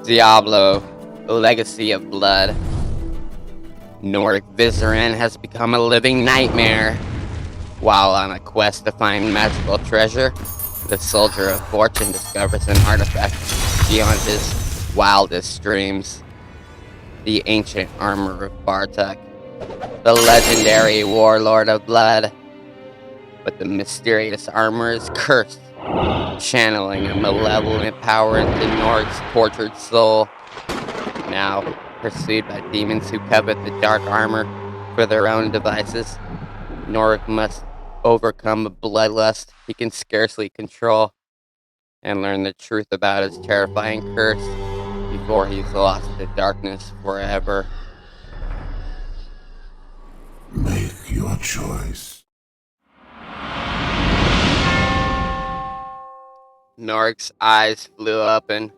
Diablo, Legacy of Blood. Noric Vizeran has become a living nightmare. While on a quest to find magical treasure, the Soldier of Fortune discovers an artifact beyond his wildest dreams. The ancient armor of Bartek, the legendary warlord of blood. But the mysterious armor is cursed, channeling a malevolent power into Noric's tortured soul. Now, pursued by demons who covet the dark armor for their own devices, Noric must overcome a bloodlust he can scarcely control and learn the truth about his terrifying curse before he's lost to darkness forever. Make your choice. Noric's eyes flew open.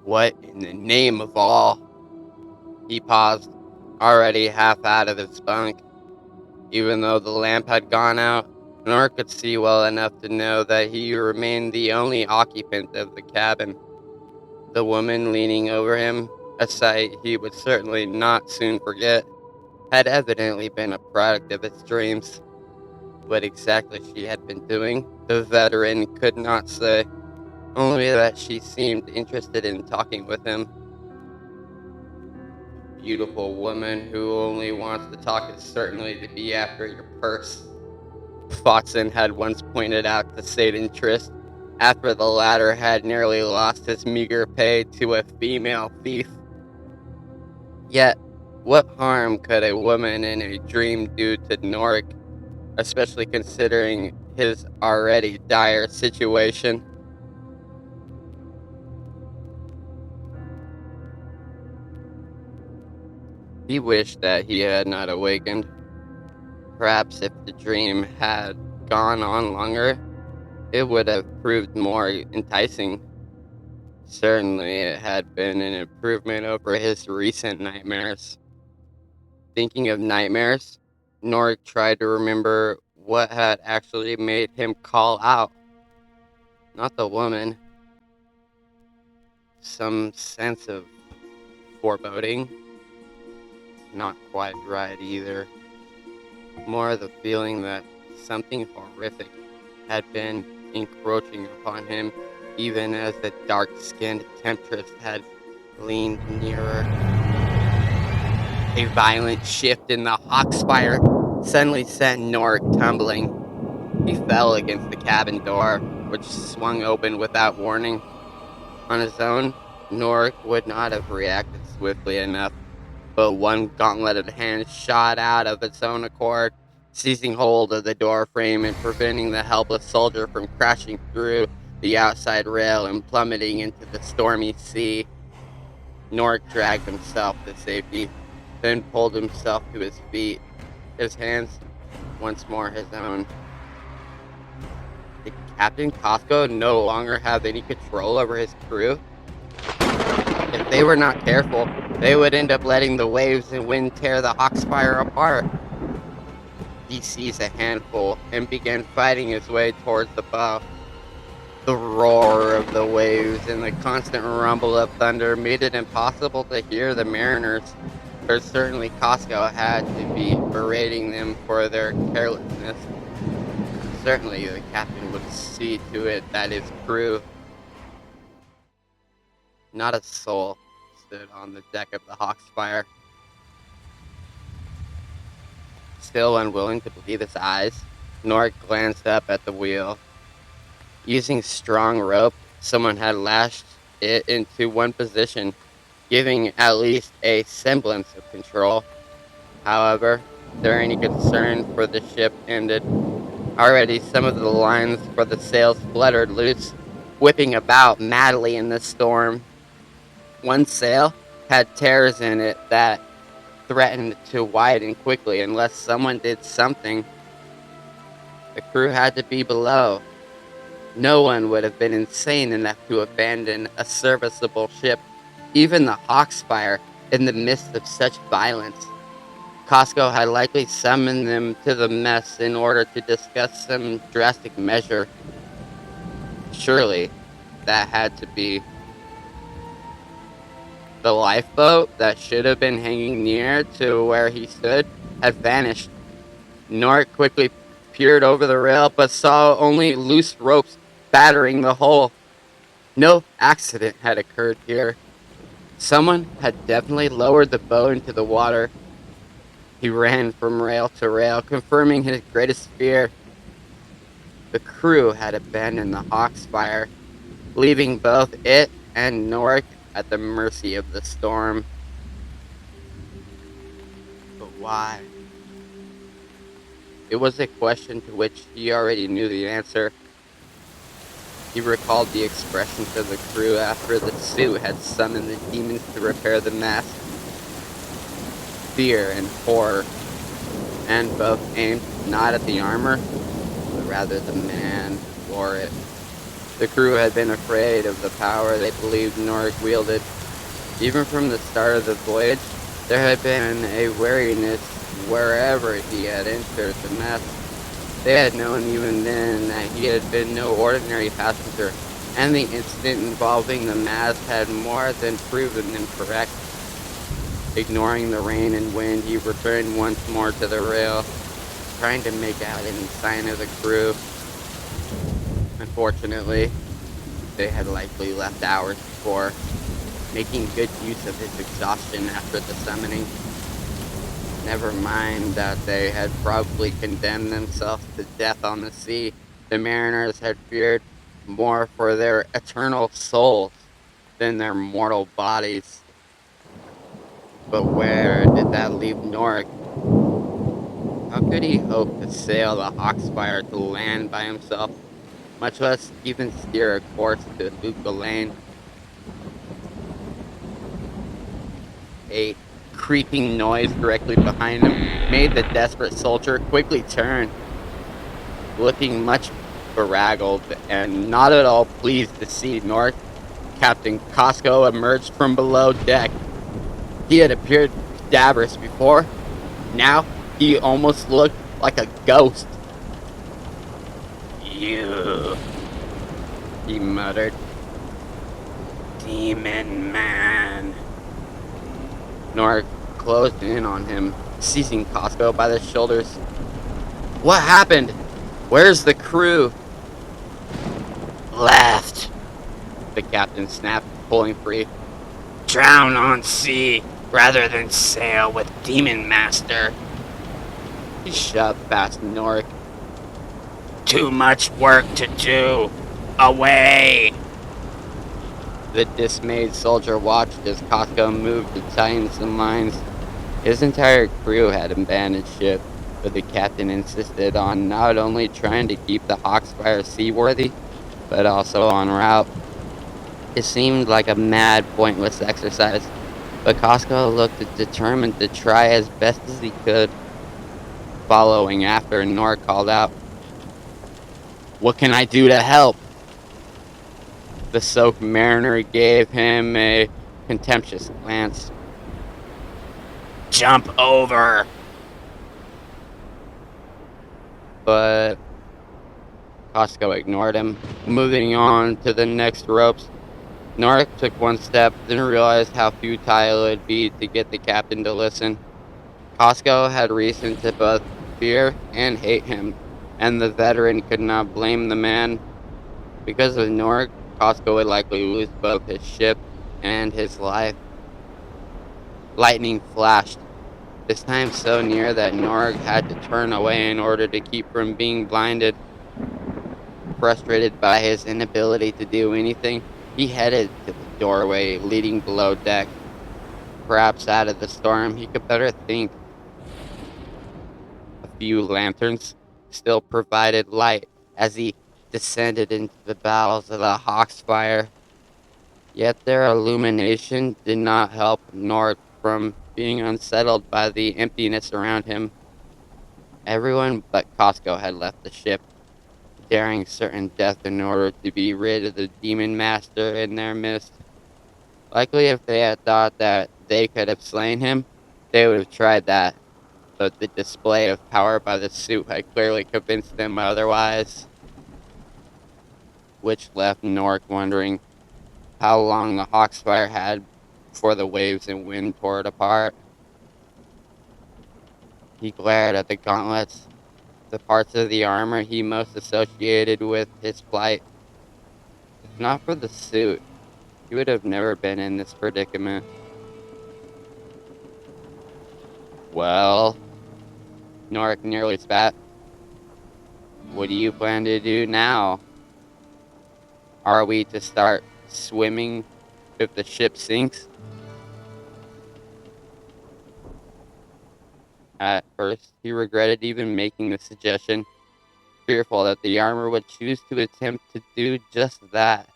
What in the name of all? He paused, already half out of his bunk. Even though the lamp had gone out, Noric could see well enough to know that he remained the only occupant of the cabin. The woman leaning over him, a sight he would certainly not soon forget, had evidently been a product of his dreams. What exactly she had been doing, the veteran could not say, only that she seemed interested in talking with him. Beautiful woman who only wants to talk is certainly to be after your purse, Fotson had once pointed out to Satan Trist after the latter had nearly lost his meager pay to a female thief. Yet, what harm could a woman in a dream do to Noric, especially considering his already dire situation? He wished that he had not awakened. Perhaps if the dream had gone on longer, it would have proved more enticing. Certainly, it had been an improvement over his recent nightmares. Thinking of nightmares, Noric tried to remember what had actually made him call out. Not the woman. Some sense of foreboding. Not quite right either. More the feeling that something horrific had been encroaching upon him, even as the dark-skinned temptress had leaned nearer. A violent shift in the hawkspire suddenly sent Noric tumbling. He fell against the cabin door, which swung open without warning. On his own, Noric would not have reacted swiftly enough, but one gauntleted hand shot out of its own accord, seizing hold of the door frame and preventing the helpless soldier from crashing through the outside rail and plummeting into the stormy sea. Noric dragged himself to safety, then pulled himself to his feet, his hands once more his own. Did Captain Costco no longer have any control over his crew? If they were not careful, they would end up letting the waves and wind tear the Hawkspire apart. He seized a handful and began fighting his way towards the bow. The roar of the waves and the constant rumble of thunder made it impossible to hear the mariners, but certainly Costco had to be berating them for their carelessness. Certainly the captain would see to it that his crew, not a soul, stood on the deck of the Hawkspire. Still unwilling to believe his eyes, Noric glanced up at the wheel. Using strong rope, someone had lashed it into one position, giving at least a semblance of control. However, there any concern for the ship ended. Already some of the lines for the sails fluttered loose, whipping about madly in the storm. One sail had tears in it that threatened to widen quickly unless someone did something. The crew had to be below. No one would have been insane enough to abandon a serviceable ship, even the Hawkspire, in the midst of such violence. Costco had likely summoned them to the mess in order to discuss some drastic measure. Surely, that had to be The lifeboat that should have been hanging near to where he stood had vanished. Norick quickly peered over the rail, but saw only loose ropes battering the hull. No accident had occurred here. Someone had definitely lowered the boat into the water. He ran from rail to rail, confirming his greatest fear. The crew had abandoned the Hawksfire, leaving both it and Norick at the mercy of the storm. But why? It was a question to which he already knew the answer. He recalled the expressions of the crew after the suit had summoned the demons to repair the mast. Fear and horror, and both aimed not at the armor, but rather the man who wore it. The crew had been afraid of the power they believed Norick wielded. Even from the start of the voyage, there had been a wariness wherever he had entered the mess. They had known even then that he had been no ordinary passenger, and the incident involving the mast had more than proven them correct. Ignoring the rain and wind, he returned once more to the rail, trying to make out any sign of the crew. Unfortunately, they had likely left hours before, making good use of his exhaustion after the summoning. Never mind that they had probably condemned themselves to death on the sea. The mariners had feared more for their eternal souls than their mortal bodies. But where did that leave Norick? How could he hope to sail the Hawksfire to land by himself, much less even steer a course to Hoop Lane? A creaking noise directly behind him made the desperate soldier quickly turn. Looking much bedraggled and not at all pleased to see North, Captain Costco emerged from below deck. He had appeared cadaverous before. Now he almost looked like a ghost. "You," he muttered. "Demon man." North closed in on him, seizing Costco by the shoulders. "What happened? Where's the crew?" "Left," the captain snapped, pulling free. "Drown on sea rather than sail with Demon Master." He shoved past Norick. "Too much work to do. Away!" The dismayed soldier watched as Costco moved to tighten some lines. His entire crew had abandoned ship, but the captain insisted on not only trying to keep the Hawksfire seaworthy, but also en route. It seemed like a mad, pointless exercise, but Costco looked determined to try as best as he could. Following after, Nor called out, "What can I do to help?" The soaked mariner gave him a contemptuous glance. "Jump over!" But Costco ignored him, moving on to the next ropes. Norick took one step, then realized how futile it would be to get the captain to listen. Costco had reason to both fear and hate him, and the veteran could not blame the man. Because of Norick, Costco would likely lose both his ship and his life. Lightning flashed, this time so near that Norick had to turn away in order to keep from being blinded. Frustrated by his inability to do anything, he headed to the doorway leading below deck. Perhaps out of the storm he could better think. A few lanterns still provided light as he descended into the bowels of the Hawksfire. Yet their illumination did not help Nord from being unsettled by the emptiness around him. Everyone but Costco had left the ship, daring certain death in order to be rid of the demon master in their midst. Likely if they had thought that they could have slain him, they would have tried that, but the display of power by the suit had clearly convinced them otherwise, which left Nork wondering how long the Hawksfire had before the waves and wind tore it apart. He glared at the gauntlets, the parts of the armor he most associated with his flight. If not for the suit, he would have never been in this predicament. Well, Norik nearly spat. What do you plan to do now? Are we to start swimming if the ship sinks? At first, he regretted even making the suggestion, fearful that the armor would choose to attempt to do just that.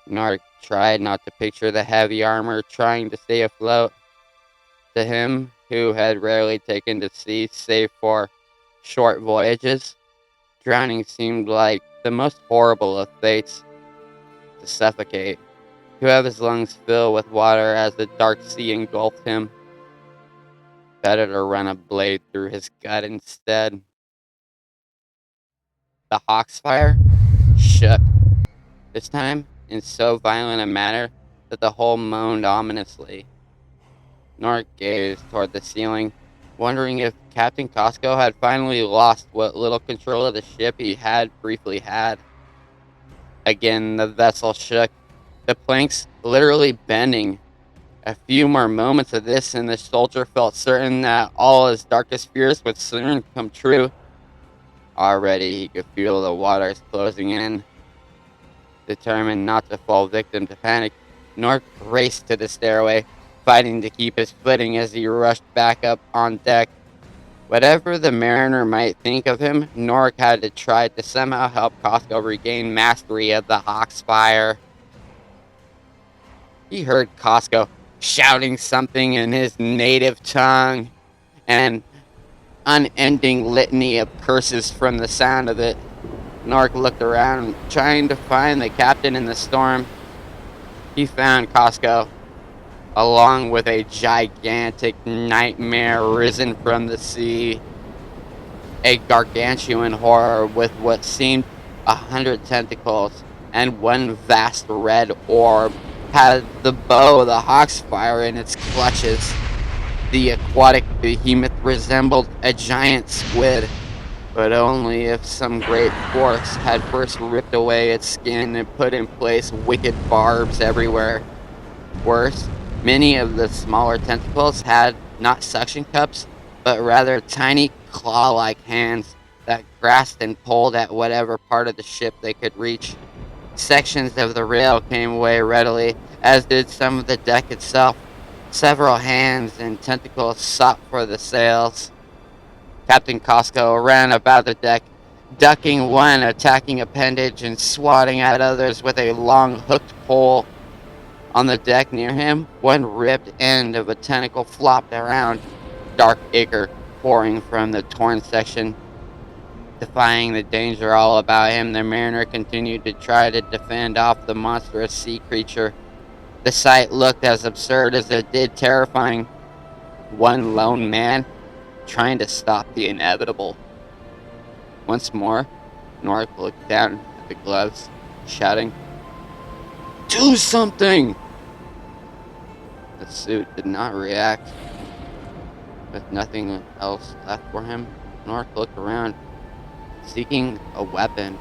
Nark tried not to picture the heavy armor trying to stay afloat. To him, who had rarely taken to sea save for short voyages, drowning seemed like the most horrible of fates. To suffocate, to have his lungs fill with water as the dark sea engulfed him. Better to run a blade through his gut instead. The hawk's fire shook, this time in so violent a manner that the hull moaned ominously. Nork gazed toward the ceiling, wondering if Captain Costco had finally lost what little control of the ship he had briefly had. Again, the vessel shook, the planks literally bending. A few more moments of this, and the soldier felt certain that all his darkest fears would soon come true. Already he could feel the waters closing in. Determined not to fall victim to panic, Nork raced to the stairway, fighting to keep his footing as he rushed back up on deck. Whatever the mariner might think of him, Nork had to try to somehow help Costco regain mastery of the Hawk's fire. He heard Costco shouting something in his native tongue, an unending litany of curses from the sound of it. Nork looked around, trying to find the captain in the storm. He found Costco, along with a gigantic nightmare risen from the sea. A gargantuan horror with what seemed 100 tentacles and one vast red orb had the bow of the hawk's fire in its clutches. The aquatic behemoth resembled a giant squid, but only if some great force had first ripped away its skin and put in place wicked barbs everywhere. Worse, many of the smaller tentacles had not suction cups, but rather tiny claw-like hands that grasped and pulled at whatever part of the ship they could reach. Sections of the rail came away readily, as did some of the deck itself. Several hands and tentacles sought for the sails. Captain Costco ran about the deck, ducking one attacking appendage and swatting at others with a long hooked pole. On the deck near him, one ripped end of a tentacle flopped around, dark ichor pouring from the torn section. Defying the danger all about him, the mariner continued to try to defend off the monstrous sea creature. The sight looked as absurd as it did terrifying. One lone man trying to stop the inevitable. Once more, Nork looked down at the gloves, shouting, "Do something!" The suit did not react. With nothing else left for him, Nork looked around, seeking a weapon.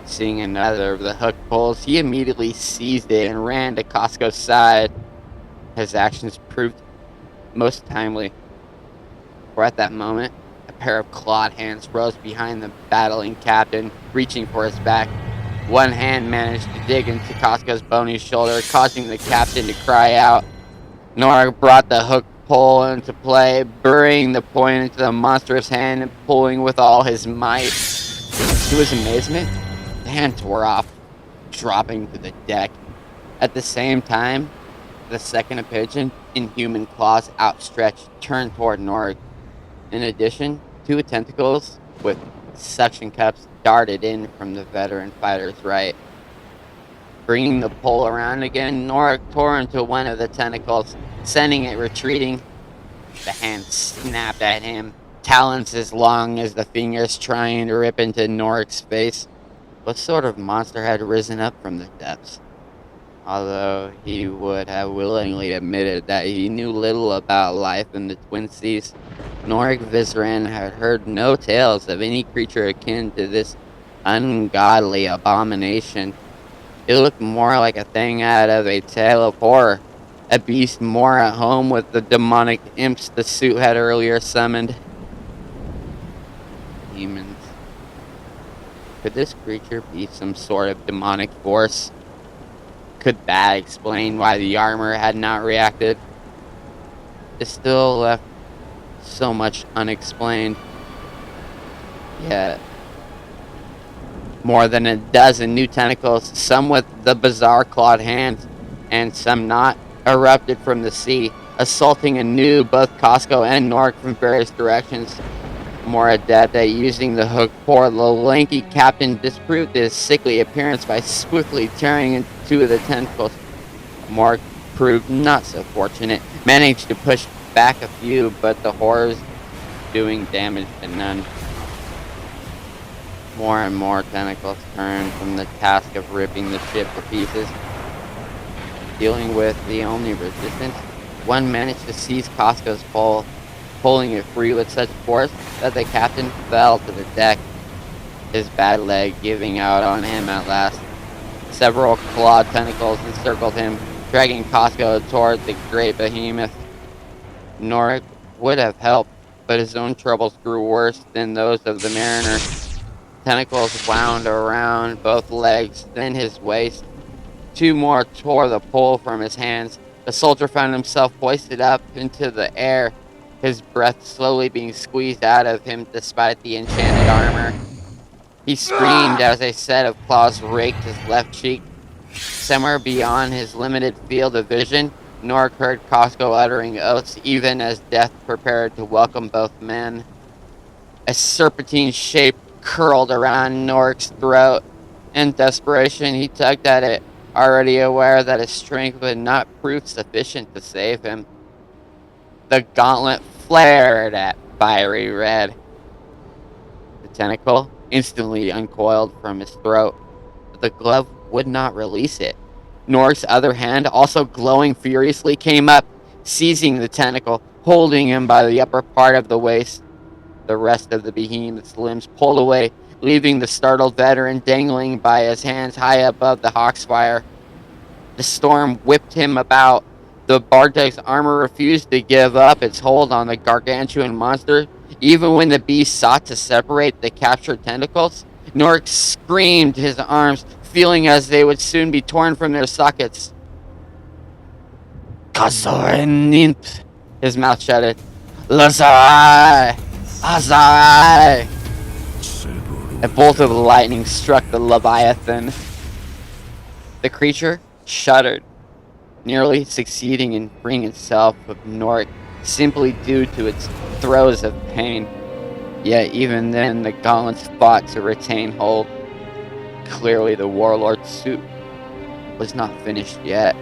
Seeing another of the hook pulls, he immediately seized it and ran to Costco's side. His actions proved most timely, for at that moment, a pair of clawed hands rose behind the battling captain, reaching for his back. One hand managed to dig into Costco's bony shoulder, causing the captain to cry out. Nora brought the hook pole into play, burying the point into the monster's hand and pulling with all his might. To his amazement, the hand tore off, dropping to the deck. At the same time, the second pigeon, inhuman claws outstretched, turned toward Norik. In addition, two tentacles with suction cups darted in from the veteran fighter's right. Bringing the pole around again, Norik tore into one of the tentacles, sending it retreating. The hand snapped at him, talons as long as the fingers trying to rip into Norik's face. What sort of monster had risen up from the depths? Although he would have willingly admitted that he knew little about life in the Twin Seas, Norik Vizran had heard no tales of any creature akin to this ungodly abomination. It looked more like a thing out of a tale of horror, a beast more at home with the demonic imps the suit had earlier summoned. Demons. Could this creature be some sort of demonic force? Could that explain why the armor had not reacted? It still left so much unexplained. Yet, more than a dozen new tentacles, some with the bizarre clawed hands, and some not, erupted from the sea, assaulting anew both Costco and Nork from various directions. More adept at using the hook for the lanky captain disproved his sickly appearance by swiftly tearing into two of the tentacles. Mark proved not so fortunate, managed to push back a few, but the horrors doing damage to none. More and more tentacles turned from the task of ripping the ship to pieces. Dealing with the only resistance, one managed to seize Costco's pole, pulling it free with such force that the captain fell to the deck, his bad leg giving out on him at last. Several clawed tentacles encircled him, dragging Costco toward the great behemoth. Norik would have helped, but his own troubles grew worse than those of the mariner. Tentacles wound around both legs, then his waist. Two more tore the pole from his hands. The soldier found himself hoisted up into the air, his breath slowly being squeezed out of him despite the enchanted armor. He screamed as a set of claws raked his left cheek. Somewhere beyond his limited field of vision, Norik heard Costco uttering oaths even as death prepared to welcome both men. A serpentine shape curled around Norik's throat. In desperation, he tugged at it, already aware that his strength would not prove sufficient to save him. The gauntlet flared at fiery red. The tentacle instantly uncoiled from his throat, but the glove would not release it. Norik's other hand, also glowing furiously, came up, seizing the tentacle, holding him by the upper part of the waist. The rest of the behemoth's limbs pulled away, leaving the startled veteran dangling by his hands high above the Hawksfire. The storm whipped him about. The Bartek's armor refused to give up its hold on the gargantuan monster, even when the beast sought to separate the captured tentacles. Norik screamed his arms, feeling as they would soon be torn from their sockets. Kasorenint! His mouth shuttered. Lazarai! Azai! A bolt of lightning struck the Leviathan. The creature shuddered, nearly succeeding in freeing itself of Norik simply due to its throes of pain. Yet even then, the gauntlets fought to retain hold. Clearly, the warlord's suit was not finished yet.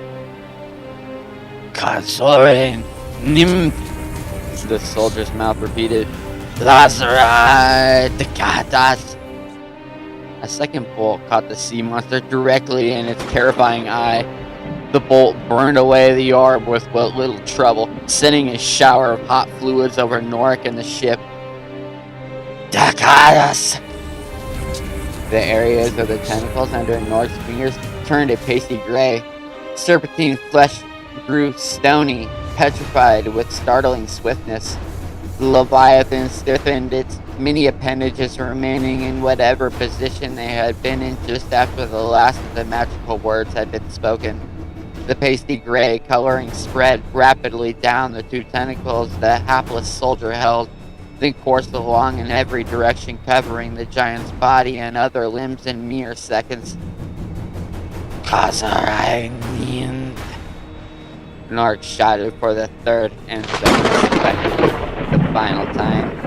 Kazorin Nim, the soldier's mouth repeated. Lazarai Dekatas. A second bolt caught the sea monster directly in its terrifying eye. The bolt burned away the orb with but little trouble, sending a shower of hot fluids over Norik and the ship. Dekatas! The areas of the tentacles under Norik's fingers turned a pasty gray. Serpentine flesh grew stony, petrified with startling swiftness. The Leviathan stiffened, its many appendages remaining in whatever position they had been in just after the last of the magical words had been spoken. The pasty gray coloring spread rapidly down the two tentacles the hapless soldier held, then coursed along in every direction, covering the giant's body and other limbs in mere seconds. Kazarain. Nark shouted for the third and the final time.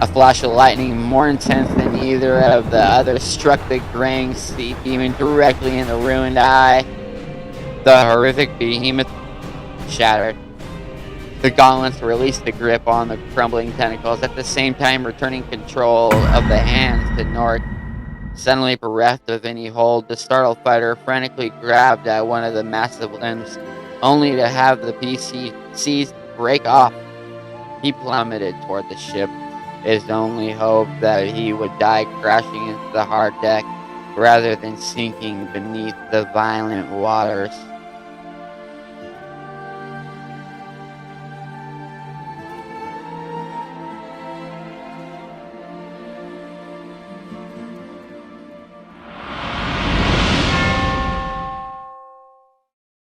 A flash of lightning more intense than either of the others struck the graying sea demon directly in the ruined eye. The horrific behemoth shattered. The gauntlets released the grip on the crumbling tentacles, at the same time returning control of the hands to Nork. Suddenly bereft of any hold, the startled fighter frantically grabbed at one of the massive limbs, only to have the PC seized break off. He plummeted toward the ship, his only hope that he would die crashing into the hard deck rather than sinking beneath the violent waters.